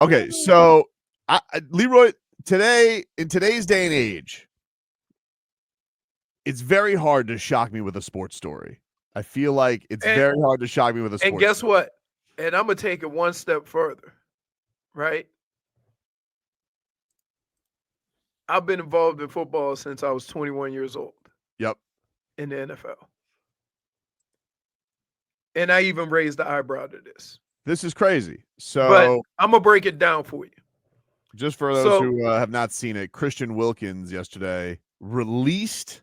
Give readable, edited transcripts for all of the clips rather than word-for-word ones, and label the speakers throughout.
Speaker 1: Okay, so Leroy, in today's day and age, it's very hard to shock me with a sports story. I feel like it's very hard to shock me with a sports
Speaker 2: And guess
Speaker 1: story.
Speaker 2: what? And I'm gonna take it one step further, right? I've been involved in football since I was 21 years old
Speaker 1: Yep.
Speaker 2: in the NFL. And I even raised the eyebrow to this.
Speaker 1: This is crazy.
Speaker 2: But
Speaker 1: So,
Speaker 2: I'm gonna break it down for you.
Speaker 1: just for those
Speaker 2: So
Speaker 1: who have not seen it, Christian Wilkins yesterday released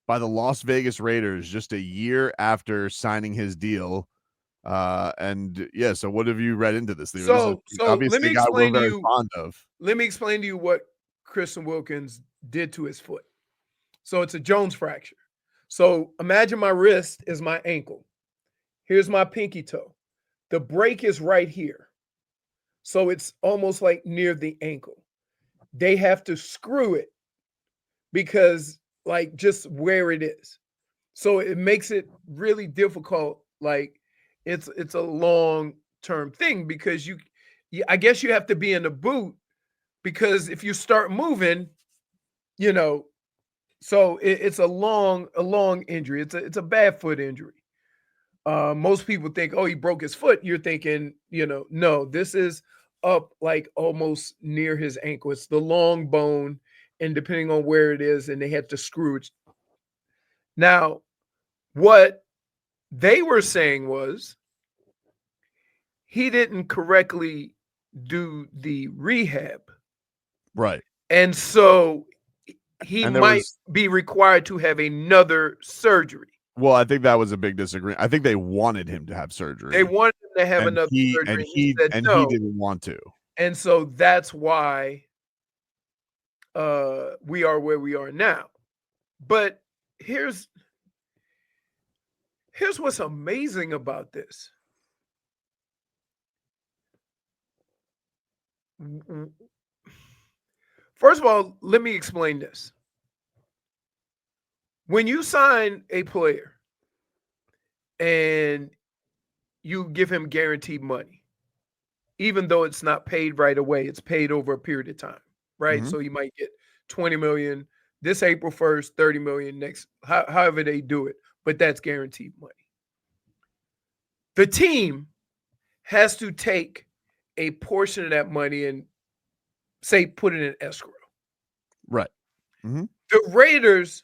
Speaker 1: by the Las Vegas Raiders just a year after signing his deal. So what have you read into this, Leroy? This is
Speaker 2: so let
Speaker 1: obviously
Speaker 2: me
Speaker 1: a guy we're
Speaker 2: explain to
Speaker 1: very
Speaker 2: you.
Speaker 1: fond of.
Speaker 2: Let me explain to you what Christian Wilkins did to his foot. So it's a Jones fracture. So imagine my wrist is my ankle. Here's my pinky toe. The break is right here. So it's almost like near the ankle. They have to screw it because, like, just where it is. So it makes it really difficult. Like, it's a long term thing because I guess you have to be in the boot because if you start moving, you know, so it's a long injury. It's a bad foot injury. Most people think, oh, he broke his foot. You're thinking, no, this is up like almost near his ankle. It's the long bone, and depending on where it is, and they had to screw it. Now, what they were saying was he didn't correctly do the rehab.
Speaker 1: Right.
Speaker 2: And so he
Speaker 1: And there
Speaker 2: might
Speaker 1: was
Speaker 2: be required to have another surgery.
Speaker 1: Well, I think that was a big disagreement. I think they wanted him to have
Speaker 2: They
Speaker 1: surgery,
Speaker 2: wanted him to have
Speaker 1: and
Speaker 2: another
Speaker 1: he
Speaker 2: surgery,
Speaker 1: and
Speaker 2: and he
Speaker 1: he
Speaker 2: said
Speaker 1: and he
Speaker 2: no.
Speaker 1: didn't want to.
Speaker 2: And so that's why we are where we are now. But here's what's amazing about this. First of all, let me explain this. When you sign a player and you give him guaranteed money, even though it's not paid right away, it's paid over a period of time, right?
Speaker 1: Mhm.
Speaker 2: So you might get 20 million this April 1st, 30 million next, however they do it, but that's guaranteed money. The team has to take a portion of that money and say put it in escrow.
Speaker 1: Right. Mhm.
Speaker 2: The Raiders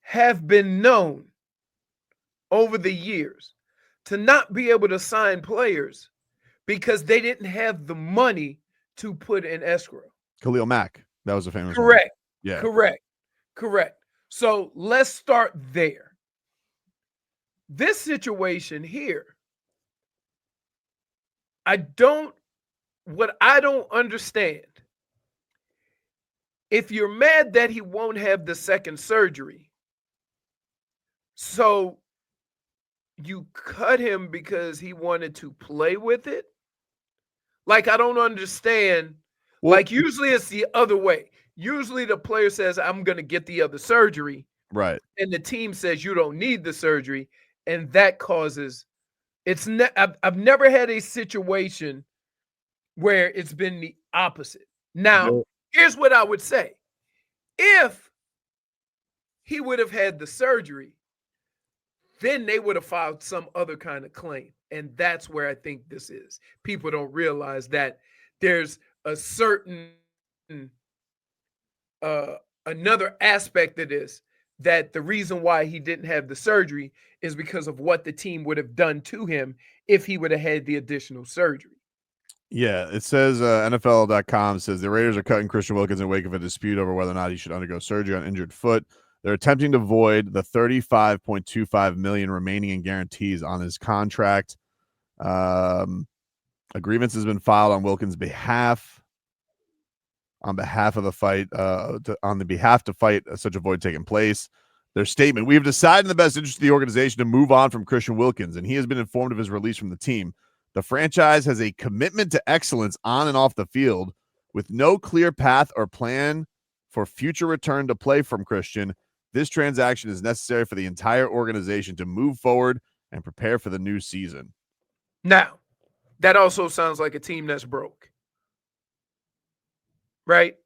Speaker 2: have been known over the years to not be able to sign players because they didn't have the money to put in escrow.
Speaker 1: Khalil Mack, that was a famous one.
Speaker 2: Correct.
Speaker 1: Yeah.
Speaker 2: Correct. So let's start there. This situation here, what I don't understand, if you're mad that he won't have the second surgery, so you cut him because he wanted to play with it? Like, I don't understand.
Speaker 1: Well,
Speaker 2: Like, usually it's the other way. Usually the player says, I'm going to get the other surgery.
Speaker 1: right.
Speaker 2: And the team says you don't need the surgery. And that causes I've never had a situation where it's been the opposite. Now, here's what I would say. If he would have had the surgery, then they would have filed some other kind of claim. And that's where I think this is. People don't realize that there's a certain another aspect of this, that the reason why he didn't have the surgery is because of what the team would have done to him if he would have had the additional surgery.
Speaker 1: Yeah, it says NFL.com says the Raiders are cutting Christian Wilkins in wake of a dispute over whether or not he should undergo surgery on injured foot. They're attempting to void the $35.25 million remaining in guarantees on his contract. A grievance has been filed on Wilkins' behalf, on behalf of the fight, to fight such a void taking place. Their statement: we have decided in the best interest of the organization to move on from Christian Wilkins, and he has been informed of his release from the team. The franchise has a commitment to excellence on and off the field, with no clear path or plan for future return to play from Christian. This transaction is necessary for the entire organization to move forward and prepare for the new season.
Speaker 2: Now, that also sounds like a team that's broke. right?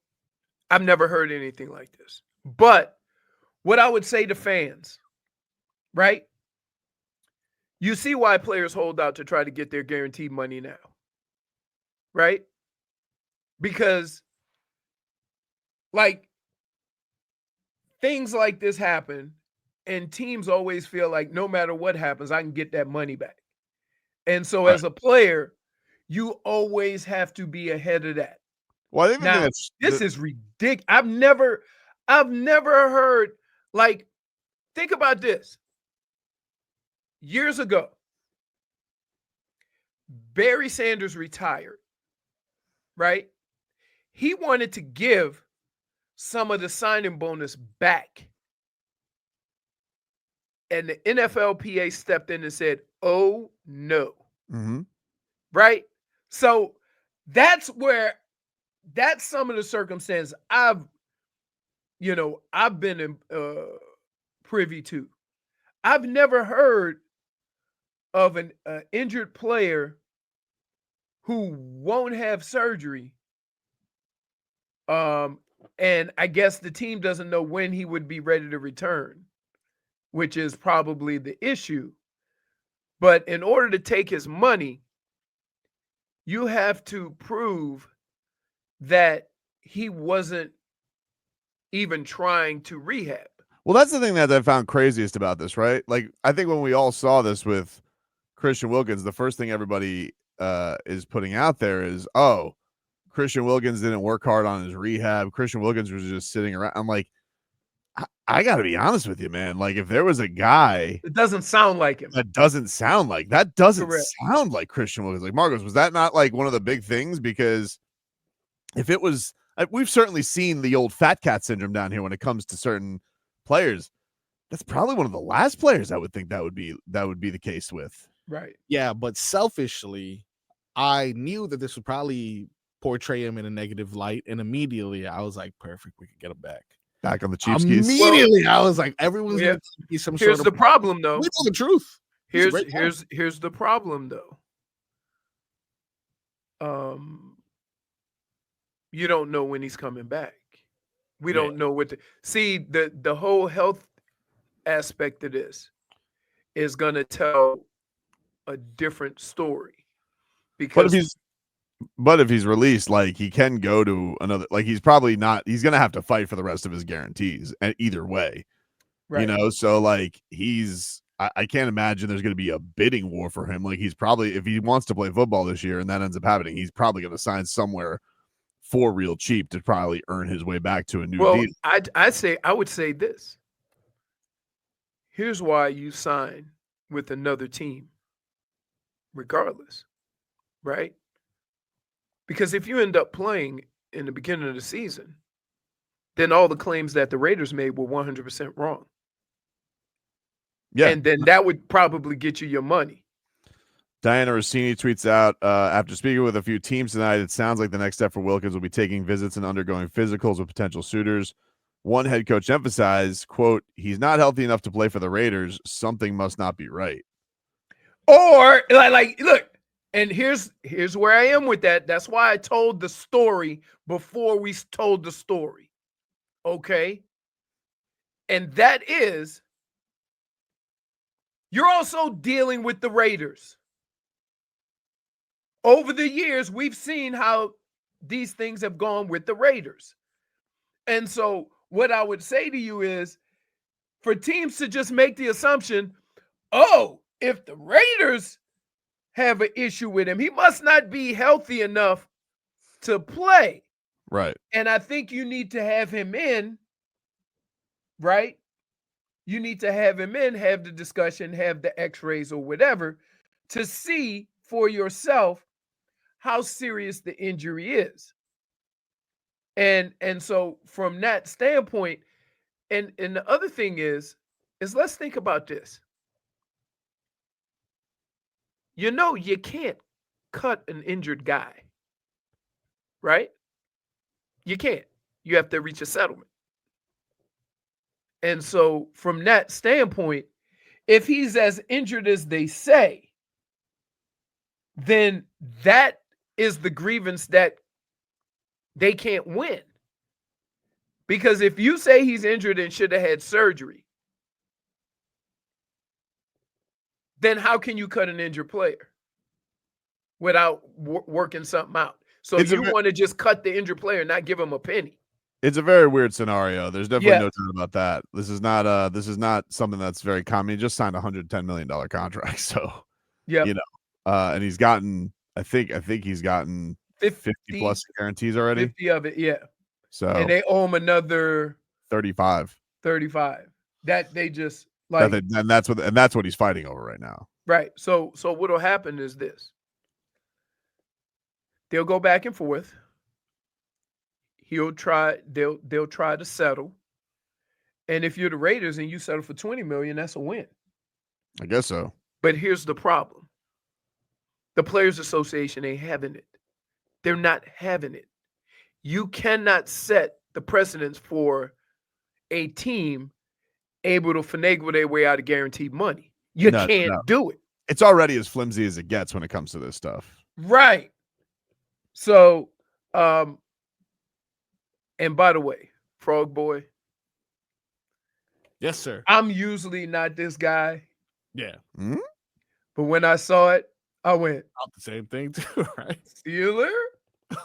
Speaker 2: I've never heard anything like this. But what I would say to fans, right? You see why players hold out to try to get their guaranteed money now, right? Because, like, things like this happen, and teams always feel like no matter what happens, I can get that money back. And so,
Speaker 1: Right.
Speaker 2: as a player, you always have to be ahead of that.
Speaker 1: Well, I even think
Speaker 2: Now,
Speaker 1: that's
Speaker 2: this is ridiculous. I've never heard, like, think about this. Years ago, Barry Sanders retired, right? He wanted to give some of the signing bonus back. And the NFLPA stepped in and said, oh, no.
Speaker 1: Mhm.
Speaker 2: Right? So that's some of the circumstances I've been in, privy to. I've never heard of an injured player who won't have surgery. And I guess the team doesn't know when he would be ready to return, which is probably the issue. But in order to take his money, you have to prove that he wasn't even trying to rehab.
Speaker 1: Well, that's the thing that I found craziest about this, right? Like, I think when we all saw this with Christian Wilkins, the first thing everybody is putting out there is, oh, Christian Wilkins didn't work hard on his rehab. Christian Wilkins was just sitting around. I'm like, I got to be honest with you, man. Like, if there was a guy
Speaker 2: It doesn't sound like him.
Speaker 1: that doesn't sound
Speaker 2: Correct.
Speaker 1: sound like Christian Wilkins. Like, Marcos, was that not like one of the big things? Because if it was, we've certainly seen the old fat cat syndrome down here when it comes to certain players. That's probably one of the last players I would think that would be the case with.
Speaker 2: Right.
Speaker 3: Yeah, but selfishly, I knew that this would probably portray him in a negative light, and immediately I was like, perfect, we could get him back
Speaker 1: on the Chiefs keys.
Speaker 3: Immediately, I was like, everyone's gonna be some
Speaker 2: Here's
Speaker 3: sort
Speaker 2: the
Speaker 3: of
Speaker 2: problem, though.
Speaker 3: We know the truth.
Speaker 2: Here's the problem, though. You don't know when he's coming back. We don't know what to see. The whole health aspect of this is going to tell a different story. Because
Speaker 1: but if he's released, like, he can go to another, like, he's probably not, he's going to have to fight for the rest of his guarantees either way,
Speaker 2: right.
Speaker 1: So like, I can't imagine there's going to be a bidding war for him. Like, he's probably, if he wants to play football this year and that ends up happening, he's probably going to sign somewhere for real cheap to probably earn his way back to a new deal.
Speaker 2: I would say this. Here's why you sign with another team, regardless, right? Because if you end up playing in the beginning of the season, then all the claims that the Raiders made were 100% wrong.
Speaker 1: Yeah.
Speaker 2: And then that would probably get you your money.
Speaker 1: Diana Rossini tweets out, after speaking with a few teams tonight, it sounds like the next step for Wilkins will be taking visits and undergoing physicals with potential suitors. One head coach emphasized, quote, he's not healthy enough to play for the Raiders. Something must not be right.
Speaker 2: Or like look, and here's where I am with that. That's why I told the story before we told the story. Okay? And that is, you're also dealing with the Raiders. Over the years, we've seen how these things have gone with the Raiders. And so what I would say to you is, for teams to just make the assumption, oh, if the Raiders have an issue with him, he must not be healthy enough to play.
Speaker 1: Right.
Speaker 2: And I think you need to have him in, right? You need to have him in, have the discussion, have the x-rays or whatever to see for yourself how serious the injury is. And so from that standpoint, and the other thing is let's think about this. You can't cut an injured guy, right? You can't. You have to reach a settlement. And so from that standpoint, if he's as injured as they say, then that is the grievance that they can't win. Because if you say he's injured and should have had surgery, then how can you cut an injured player without working something out? So you want to just cut the injured player and not give him a penny.
Speaker 1: It's a very weird scenario. There's definitely
Speaker 2: Yes.
Speaker 1: no doubt about that. This is not something that's very common. He just signed a $110 million contract. So,
Speaker 2: yeah,
Speaker 1: you know, and he's gotten, I think he's gotten 50 plus guarantees already.
Speaker 2: 50 of it, yeah.
Speaker 1: So,
Speaker 2: and they owe him another
Speaker 1: 35.
Speaker 2: That they just like,
Speaker 1: and that's what he's fighting over right now.
Speaker 2: Right. So what'll happen is this. They'll go back and forth. They'll try to settle. And if you're the Raiders and you settle for $20 million, that's a win.
Speaker 1: I guess so.
Speaker 2: But here's the problem. The Players Association ain't having it. They're not having it. You cannot set the precedence for a team able to finagle their way out of guaranteed money. You can't do it.
Speaker 1: It's already as flimsy as it gets when it comes to this stuff.
Speaker 2: Right. So, and by the way, Frog Boy.
Speaker 3: Yes, sir.
Speaker 2: I'm usually not this guy.
Speaker 3: Yeah.
Speaker 1: Mm-hmm.
Speaker 2: But when I saw it, I went.
Speaker 3: Out the same thing too, right?
Speaker 2: Sealer?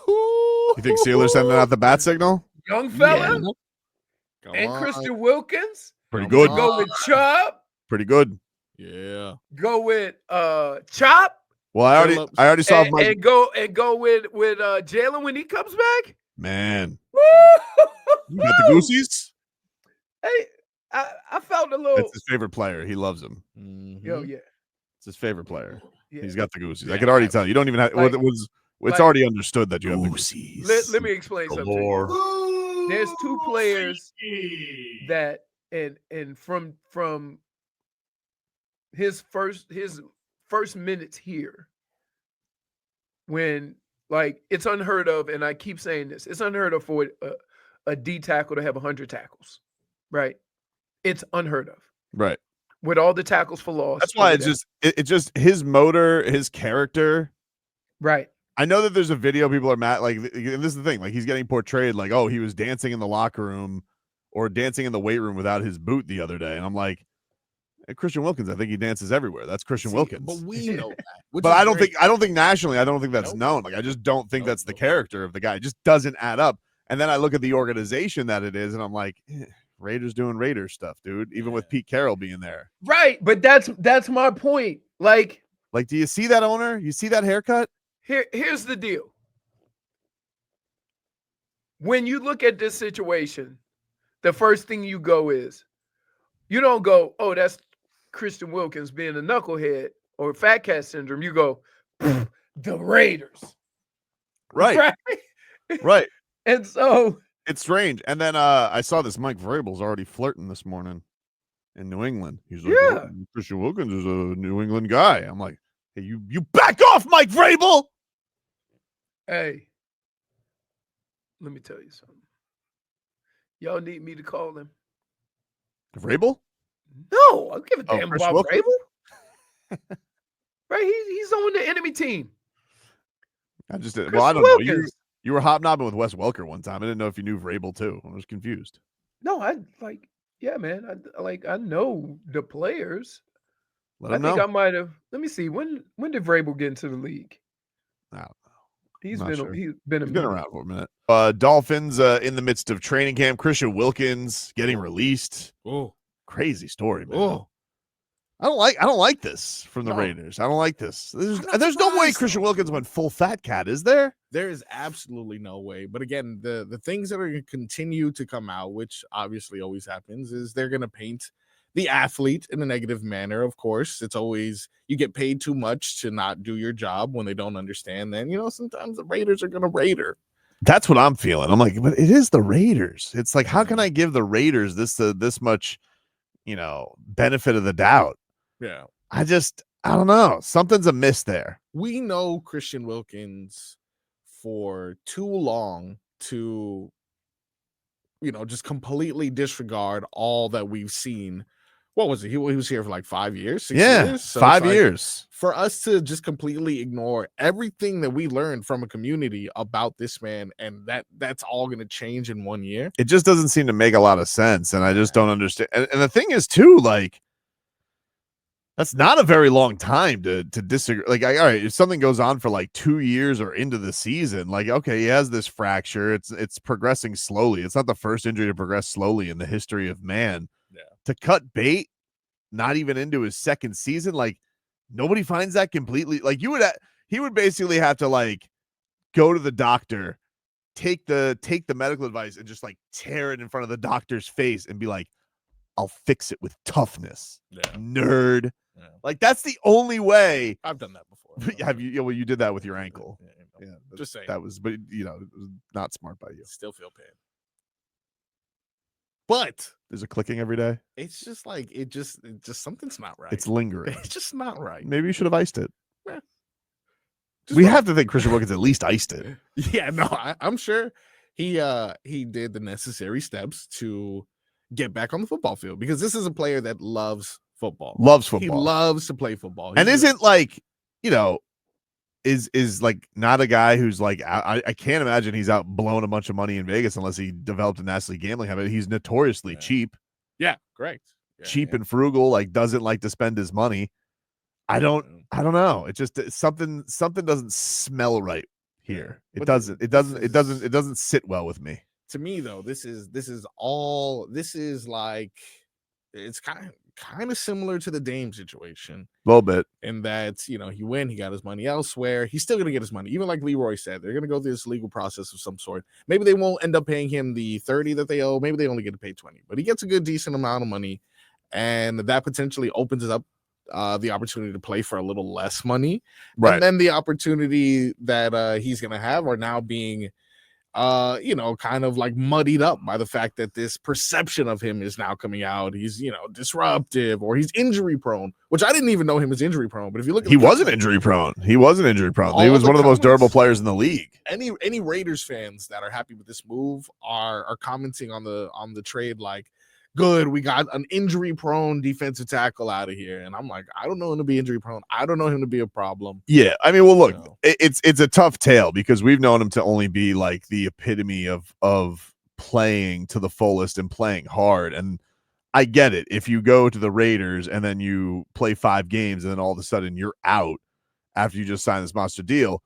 Speaker 1: You think Sealer's sending out the bat signal?
Speaker 2: Young fella?
Speaker 3: Yeah.
Speaker 2: And Christian Wilkins?
Speaker 1: Pretty good.
Speaker 2: Go with Chubb?
Speaker 1: Pretty good.
Speaker 3: Yeah.
Speaker 2: Go with Chop?
Speaker 1: Well, I already saw Mike.
Speaker 2: And go with Jalen when he comes back?
Speaker 1: Man. You got the Goosies?
Speaker 2: Hey, I felt a little.
Speaker 1: It's his favorite player. He loves him.
Speaker 3: Mm-hmm.
Speaker 2: Yo, yeah.
Speaker 1: It's his favorite player.
Speaker 2: Yeah.
Speaker 1: He's got the Goosies.
Speaker 3: Yeah,
Speaker 1: I could already tell. You don't even have. It's already understood that you have the Goosies.
Speaker 2: Let me explain something to you. There's two players that and from his first minutes here, when like it's unheard of, and I keep saying this, it's unheard of for a D tackle to have 100 tackles, right? It's unheard of,
Speaker 1: right?
Speaker 2: With all the tackles for loss.
Speaker 1: That's why it's just his motor, his character,
Speaker 2: right?
Speaker 1: I know that there's a video people are mad, like, and this is the thing, like he's getting portrayed like, oh, he was dancing in the locker room or dancing in the weight room without his boot the other day, and I'm like, hey, Christian Wilkins, I think he dances everywhere. That's Christian Wilkins.
Speaker 3: But we know that.
Speaker 1: But I don't think nationally, I don't think that's known. Like I just don't think that's the character of the guy. It just doesn't add up. And then I look at the organization that it is, and I'm like, Raiders doing Raider stuff, dude. Even with Pete Carroll being there,
Speaker 2: right? But that's my point. Like,
Speaker 1: do you see that owner? You see that haircut?
Speaker 2: Here's the deal. When you look at this situation, the first thing you go is, you don't go, oh, that's Christian Wilkins being a knucklehead or fat cat syndrome. You go, the Raiders.
Speaker 1: Right. Right.
Speaker 2: And so
Speaker 1: it's strange. And then I saw this Mike Vrabel's already flirting this morning in New England. He's like, oh, Christian Wilkins is a New England guy. I'm like, hey, you back off, Mike Vrabel.
Speaker 2: Hey, let me tell you something. Y'all need me to call him.
Speaker 1: Vrabel?
Speaker 2: No, I don't give a damn about
Speaker 1: Wilkins?
Speaker 2: Vrabel. Right? He's on the enemy team.
Speaker 1: I just did. Well, I don't know. You were hobnobbing with Wes Welker one time. I didn't know if you knew Vrabel too. I was confused.
Speaker 2: No, yeah, man. I know the players.
Speaker 1: I think
Speaker 2: I might have. Let me see. When did Vrabel get into the league?
Speaker 1: I don't know.
Speaker 2: He's been
Speaker 1: around for a minute. Dolphins in the midst of training camp. Christian Wilkins getting released.
Speaker 3: Oh,
Speaker 1: crazy story, man.
Speaker 3: Oh,
Speaker 1: I don't like this from the Raiders. I don't like this. There's no way Christian Wilkins went full fat cat, is there?
Speaker 3: There is absolutely no way. But again, the things that are going to continue to come out, which obviously always happens, is they're going to paint the athlete in a negative manner. Of course, it's always, you get paid too much to not do your job when they don't understand. Then, sometimes the Raiders are going to Raider.
Speaker 1: That's what I'm feeling. I'm like, but it is the Raiders. It's like, how can I give the Raiders this much, benefit of the doubt?
Speaker 3: Yeah.
Speaker 1: I don't know. Something's amiss there.
Speaker 3: We know Christian Wilkins for too long to, just completely disregard all that we've seen What was it? He was here for like 5 years, 6
Speaker 1: Yeah,
Speaker 3: years. So
Speaker 1: 5
Speaker 3: it's like,
Speaker 1: years.
Speaker 3: for us to just completely ignore everything that we learned from a community about this man, and that's all going to change in 1 year.
Speaker 1: It just doesn't seem to make a lot of sense, and I just don't understand. And the thing is, too, like, that's not a very long time to disagree. Like, all right, if something goes on for like 2 years or into the season, like, okay, he has this fracture. It's progressing slowly. It's not the first injury to progress slowly in the history of man.
Speaker 3: Yeah.
Speaker 1: To cut bait, not even into his second season, like, nobody finds that completely. Like, he would basically have to like go to the doctor, take the medical advice, and just like tear it in front of the doctor's face and be like, I'll fix it with toughness.
Speaker 3: Yeah.
Speaker 1: Nerd.
Speaker 3: Yeah.
Speaker 1: Like, that's the only way.
Speaker 3: I've done that before.
Speaker 1: Have you? Yeah, well, you did that with your ankle.
Speaker 3: Yeah.
Speaker 1: Yeah,
Speaker 3: Just saying.
Speaker 1: that was, but it was not smart by you.
Speaker 3: Still feel pain. But
Speaker 1: There's a clicking every day.
Speaker 3: it's just like it just something's not right.
Speaker 1: It's lingering.
Speaker 3: It's just not right.
Speaker 1: Maybe you should have iced it.
Speaker 3: Just
Speaker 1: We
Speaker 3: like-
Speaker 1: have to think Christian Wilkins at least iced it.
Speaker 3: Yeah, no, I'm sure he did the necessary steps to get back on the football field, because this is a player that loves football.
Speaker 1: Loves
Speaker 3: He
Speaker 1: football.
Speaker 3: loves to play football.
Speaker 1: And
Speaker 3: He's
Speaker 1: isn't like, is like not a guy who's like, I can't imagine he's out blowing a bunch of money in Vegas unless he developed a nasty gambling habit. He's notoriously cheap,
Speaker 3: correct. Yeah,
Speaker 1: cheap and frugal, like doesn't like to spend his money. I don't know. It just something doesn't smell right here. It
Speaker 3: But
Speaker 1: doesn't sit well with me.
Speaker 3: To me though, this is like, it's kind of similar to the Dame situation.
Speaker 1: A little bit.
Speaker 3: And that, he got his money elsewhere. He's still going to get his money. Even like Leroy said, they're going to go through this legal process of some sort. Maybe they won't end up paying him the 30 that they owe. Maybe they only get to pay 20, but he gets a good, decent amount of money. And that potentially opens up the opportunity to play for a little less money.
Speaker 1: Right.
Speaker 3: And then the opportunity that he's going to have are now being kind of like muddied up by the fact that this perception of him is now coming out. He's, disruptive, or he's injury prone, which I didn't even know him as injury prone. But if you look at
Speaker 1: he wasn't injury prone. He wasn't injury prone. He
Speaker 3: All
Speaker 1: was
Speaker 3: the
Speaker 1: one of the most durable
Speaker 3: comments-
Speaker 1: players in the league.
Speaker 3: Any Raiders fans that are happy with this move are commenting on the trade like, good, we got an injury prone defensive tackle out of here. And I'm like, I don't know him to be injury prone. I don't know him to be a problem.
Speaker 1: Yeah, I mean, well, look,
Speaker 3: No.
Speaker 1: it's a tough tale because we've known him to only be like the epitome of playing to the fullest and playing hard. And I get it. If you go to the Raiders and then you play 5 games and then all of a sudden you're out after you just signed this monster deal,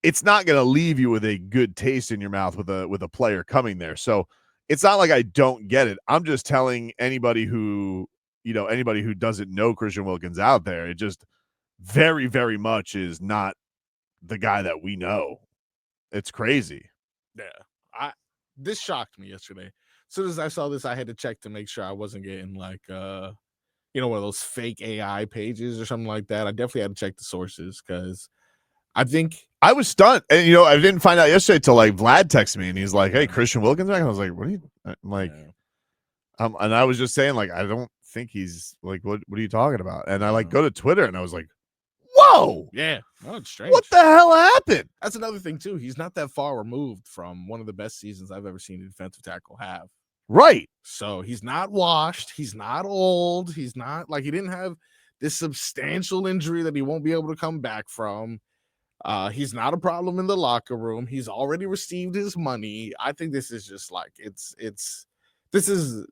Speaker 1: it's not going to leave you with a good taste in your mouth with a player coming there. So it's not like I don't get it. I'm just telling anybody who doesn't know Christian Wilkins out there, it just very, very much is not the guy that we know. It's crazy.
Speaker 3: Yeah. This shocked me yesterday. As soon as I saw this, I had to check to make sure I wasn't getting like one of those fake AI pages or something like that. I definitely had to check the sources, because I think
Speaker 1: I was stunned. And I didn't find out yesterday till like Vlad texted me and he's like, "Hey, Christian Wilkins back." And I was like, "What are you?" I'm like, and I was just saying, like, I don't think he's like, what are you talking about? And I like go to Twitter and I was like, whoa,
Speaker 3: yeah, no, it's strange.
Speaker 1: what the hell happened?
Speaker 3: That's another thing too. He's not that far removed from one of the best seasons I've ever seen a defensive tackle have.
Speaker 1: Right.
Speaker 3: So he's not washed. He's not old. He's not like, he didn't have this substantial injury that he won't be able to come back from. He's not a problem in the locker room. He's already received his money. I think this is just like, this is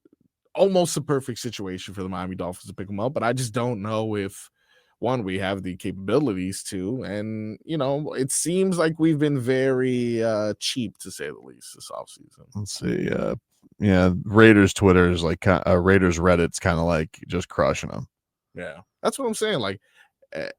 Speaker 3: almost a perfect situation for the Miami Dolphins to pick him up. But I just don't know if, one, we have the capabilities to, and it seems like we've been very cheap, to say the least, this offseason.
Speaker 1: Let's see. Raiders Twitter is like Raiders Reddit's kind of like just crushing them.
Speaker 3: Yeah, that's what I'm saying. Like,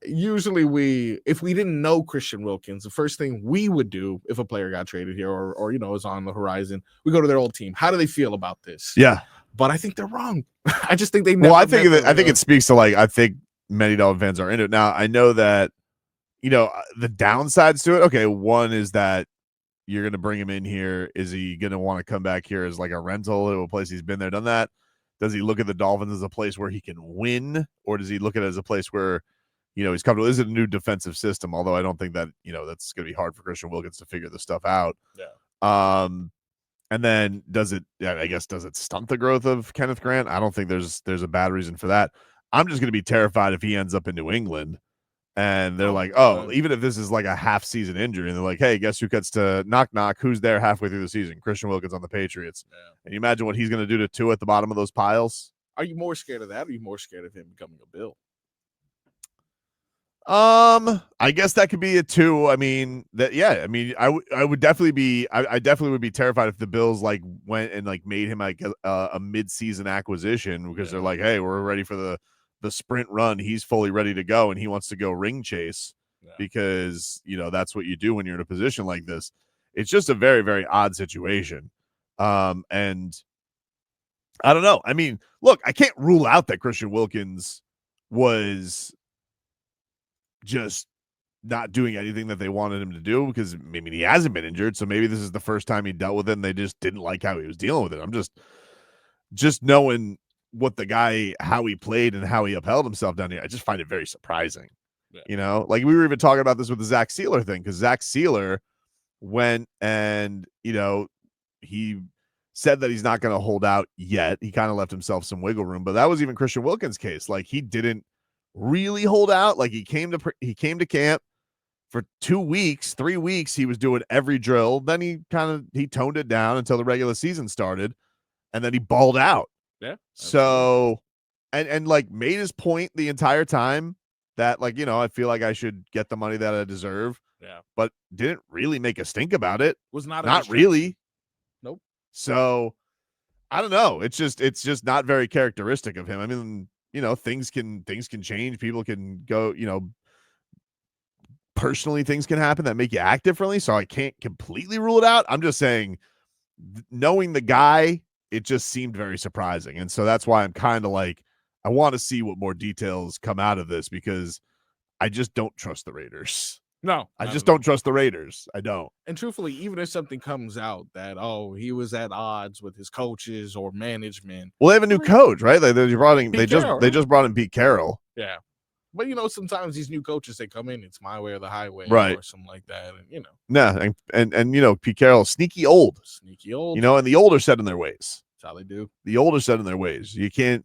Speaker 3: usually if we didn't know Christian Wilkins, the first thing we would do if a player got traded here or is on the horizon, we go to their old team. How do they feel about this?
Speaker 1: Yeah,
Speaker 3: but I think they're wrong. I just think they.
Speaker 1: I think it speaks to like, I think many Dolphin fans are into it now. I know that the downsides to it. Okay, one is that you're going to bring him in here. Is he going to want to come back here as like a rental to a place he's been there, done that? Does he look at the Dolphins as a place where he can win, or does he look at it as a place where he's comfortable? This is a new defensive system, although I don't think that that's going to be hard for Christian Wilkins to figure this stuff out.
Speaker 3: Yeah.
Speaker 1: And then does it stunt the growth of Kenneth Grant? I don't think there's a bad reason for that. I'm just going to be terrified if he ends up in New England and they're like, oh, even if this is like a half season injury, and they're like, hey, guess who gets to knock knock? Who's there halfway through the season? Christian Wilkins on the Patriots. Yeah. And you imagine what he's going to do to Tua at the bottom of those piles?
Speaker 3: Are you more scared of that, or are you more scared of him becoming a Bill?
Speaker 1: I guess that could be it too. I mean, I would definitely be, I definitely would be terrified if the Bills like went and like made him like a mid-season acquisition because they're like, hey, we're ready for the sprint run. He's fully ready to go and he wants to go ring chase because, that's what you do when you're in a position like this. It's just a very, very odd situation. And I don't know. I mean, look, I can't rule out that Christian Wilkins was just not doing anything that they wanted him to do because maybe he hasn't been injured. So maybe this is the first time he dealt with it and they just didn't like how he was dealing with it. I'm just knowing what the guy, how he played and how he upheld himself down here. I just find it very surprising. Yeah. Like we were even talking about this with the Zach Sealer thing because Zach Sealer went and, he said that he's not going to hold out yet. He kind of left himself some wiggle room, but that was even Christian Wilkins' case. Like he didn't really hold out. Like he came to camp for 2 weeks, 3 weeks. He was doing every drill. Then he toned it down until the regular season started, and then he balled out.
Speaker 3: Yeah.
Speaker 1: So, and like made his point the entire time that like I feel like I should get the money that I deserve.
Speaker 3: Yeah.
Speaker 1: But didn't really make a stink about it.
Speaker 3: Was not
Speaker 1: really.
Speaker 3: Nope.
Speaker 1: So I don't know. It's just not very characteristic of him. I mean, things can change. People can go, personally things can happen that make you act differently. So I can't completely rule it out. I'm just saying, knowing the guy, it just seemed very surprising. And so that's why I'm kind of like, I want to see what more details come out of this because I just don't trust the Raiders.
Speaker 3: No,
Speaker 1: I just don't trust the Raiders. I don't.
Speaker 3: And truthfully, even if something comes out that, he was at odds with his coaches or management.
Speaker 1: Well, they have a new coach, right? They just brought in Pete Carroll.
Speaker 3: Yeah. But, sometimes these new coaches, they come in, it's my way or the highway
Speaker 1: right.
Speaker 3: or something like that. And,
Speaker 1: Yeah. And Pete Carroll, sneaky old. And the old are set in their ways.
Speaker 3: That's how they do.
Speaker 1: The old are set in their ways. You can't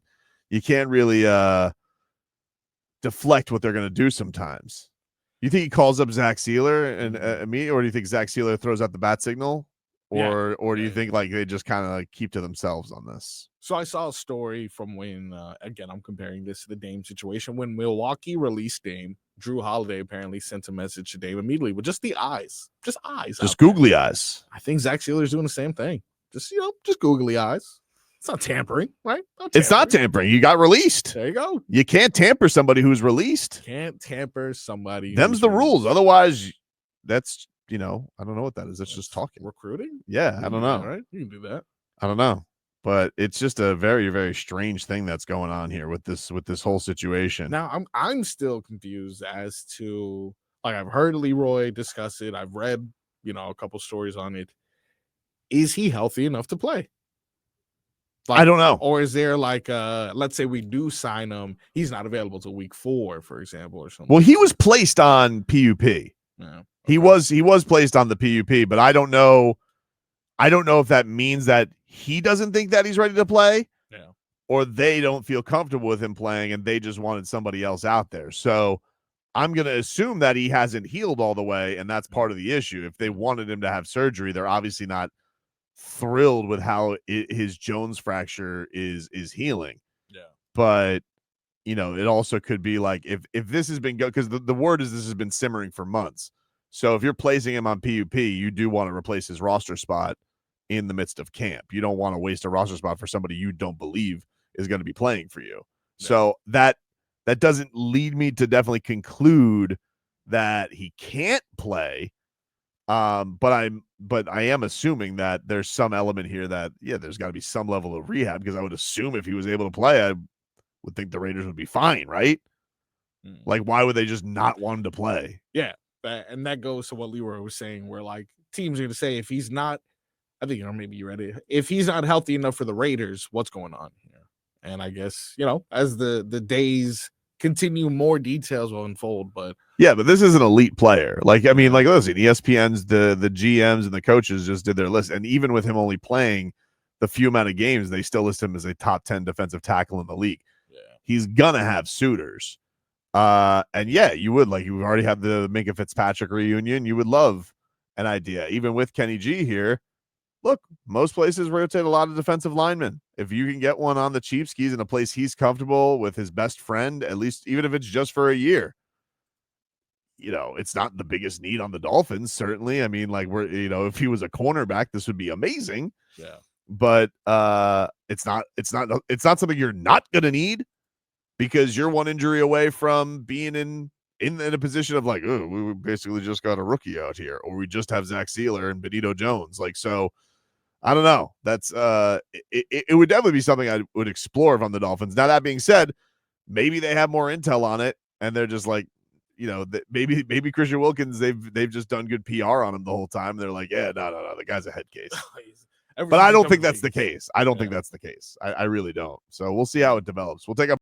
Speaker 1: really deflect what they're going to do sometimes. You think he calls up Zach Sealer and me, or do you think Zach Sealer throws out the bat signal, or do you think like they just kind of like keep to themselves on this?
Speaker 3: So I saw a story from when, again, I'm comparing this to the Dame situation. When Milwaukee released Dame, Drew Holiday apparently sent a message to Dame immediately with just the eyes, just
Speaker 1: googly eyes.
Speaker 3: I think Zach Sealer's doing the same thing. Just googly eyes. It's not tampering, right?
Speaker 1: It's not tampering. You got released.
Speaker 3: There you go.
Speaker 1: You can't tamper somebody who's released.
Speaker 3: Can't tamper somebody.
Speaker 1: Them's the rules. Otherwise, that's, I don't know what that is. That's just talking.
Speaker 3: Recruiting?
Speaker 1: Yeah, I don't know.
Speaker 3: Right? You can do that.
Speaker 1: I don't know. But it's just a very, very strange thing that's going on here with this whole situation.
Speaker 3: Now, I'm still confused as to, like, I've heard Leroy discuss it. I've read, a couple stories on it. Is he healthy enough to play?
Speaker 1: I don't know.
Speaker 3: Or is there like, let's say we do sign him, he's not available till week 4, for example, or something.
Speaker 1: Well, he was placed on PUP.
Speaker 3: Yeah, okay.
Speaker 1: He was placed on the PUP, but I don't know if that means that he doesn't think that he's ready to play, or they don't feel comfortable with him playing and they just wanted somebody else out there. So I'm going to assume that he hasn't healed all the way, and that's part of the issue. If they wanted him to have surgery, they're obviously not thrilled with how his Jones fracture is healing.
Speaker 3: Yeah.
Speaker 1: But, it also could be like if this has been because the word is this has been simmering for months. So if you're placing him on PUP, you do want to replace his roster spot in the midst of camp. You don't want to waste a roster spot for somebody you don't believe is going to be playing for you. Yeah. So that doesn't lead me to definitely conclude that he can't play. But I am assuming that there's some element here that, there's got to be some level of rehab, because I would assume if he was able to play, I would think the Raiders would be fine, right? Like, why would they just not want him to play?
Speaker 3: Yeah. And that goes to what Leroy was saying, where like teams are going to say, if he's not, I think, maybe you read it, if he's not healthy enough for the Raiders, what's going on here? And I guess, as the days continue, more details will unfold. But
Speaker 1: yeah, but this is an elite player. Like, I mean, like, listen, ESPN's the GMs and the coaches just did their list, and even with him only playing the few amount of games, they still list him as a top 10 defensive tackle in the league.
Speaker 3: yeah,
Speaker 1: He's gonna have suitors. And yeah, you would, like, you already have the Minka Fitzpatrick reunion. You would love an idea, even with Kenny G here. Look, most places rotate a lot of defensive linemen. If you can get one on the cheap skis in a place he's comfortable with his best friend, at least even if it's just for a year, you know, it's not the biggest need on the Dolphins, certainly. I mean, like, if he was a cornerback, this would be amazing.
Speaker 3: yeah.
Speaker 1: But it's not something you're not gonna need, because you're one injury away from being in a position of like, oh, we basically just got a rookie out here, or we just have Zach Sealer and Benito Jones. Like, so I don't know. That's it would definitely be something I would explore if I'm the Dolphins. Now, that being said, maybe they have more intel on it, and they're just like, maybe Christian Wilkins, they've just done good PR on him the whole time. They're like, yeah, no, the guy's a head case. But I don't think that's the case. I don't think that's the case. I really don't. So we'll see how it develops. We'll take a